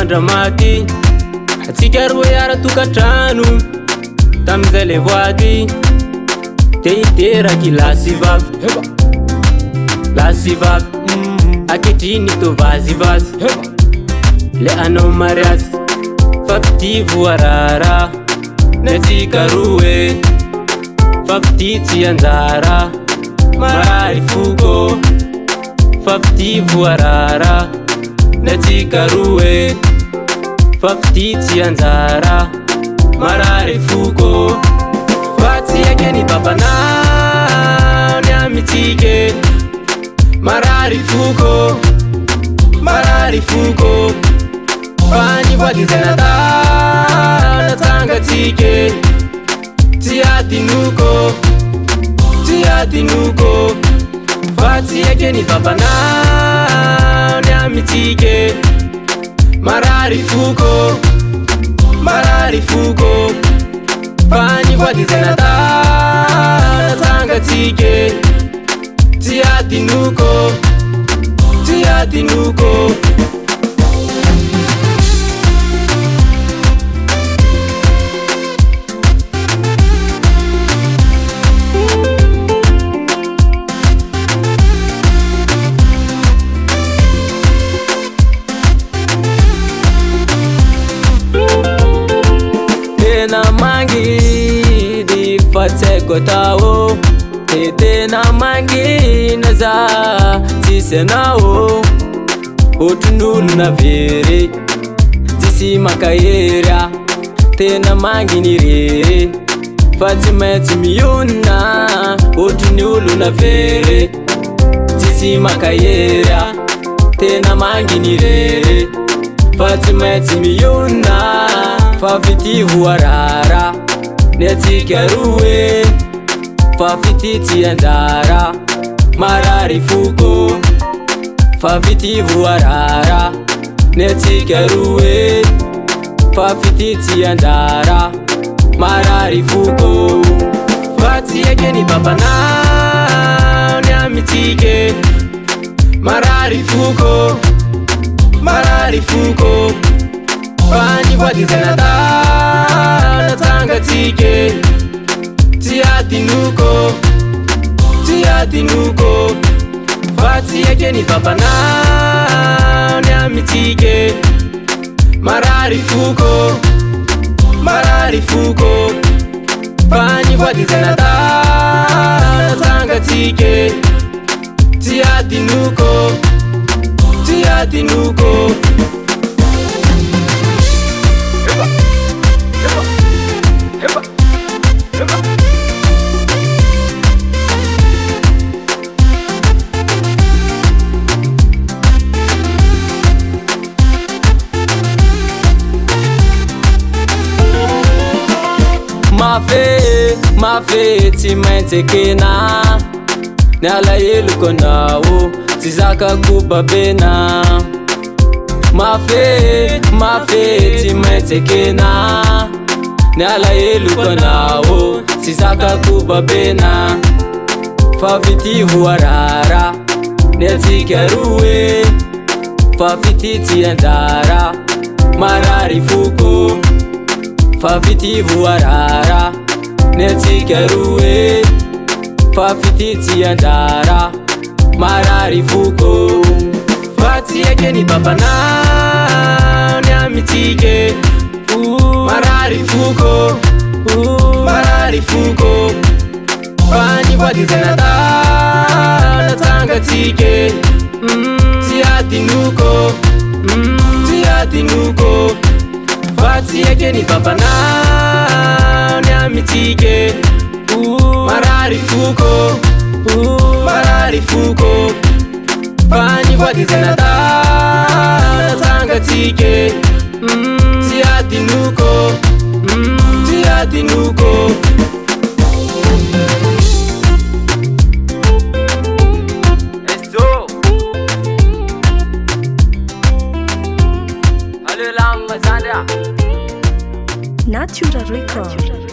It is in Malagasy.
Andramaty atsika roa iara-tokantrano tamizay le voady te hiteraky lasivavy lasivavy aketriny tovazivazy le anao mariazy fafity voarara natsika roe fafity tsy anjara marary foko fafity voarara natsika roe fafity tsy anjara marary foko fa tsy akeny babanao ny amitsike marary foko fa ny voady zay natao natsangatsike tsy adinoko fa tsy akeny babanao ny amitsike marary foko fa ny voady zay natao natsangatsike tsy adinoko tena mangidy fa tsaiko atao tena mangina za tsisy anao ohatrin'olo navery tsisy makahery tena manginy rery fa tsy maintsy mionona ohatrin'ny olo navery tsisy makahery tena manginy rery fa tsy maintsy mionona fafity voarara ny atsika roe fafity tsy anjara marary foko fafity voarara ny atsika roe fafity tsy anjara marary foko fa tsy akeny babanao ny amitsike marary foko fa ny voady zay natao natsangatsike tsy adinoko fa tsy akeny babanao ny amitsike marary foko fa ny voady zay natao natsangatsike tsy adinoko mafe tsy maintsy ekena ny alaheloko anao tsy zakako babena mafe tsy maintsy ekena ny alaheloko anao tsy zakako babena fafity voarara ny atsika roe fafity tsy anjara marary foko fafity voarara ny atsika roe fafity tsy anjara marary foko fa tsy akeny babanao ny amitsike marary foko fa ny voady zay natao natsangatsike tsy adinoko fa tsy akeny babanao ny amitsike marary foko fa ny voady zay natao natsangatsike tsy adinoko Natura Record.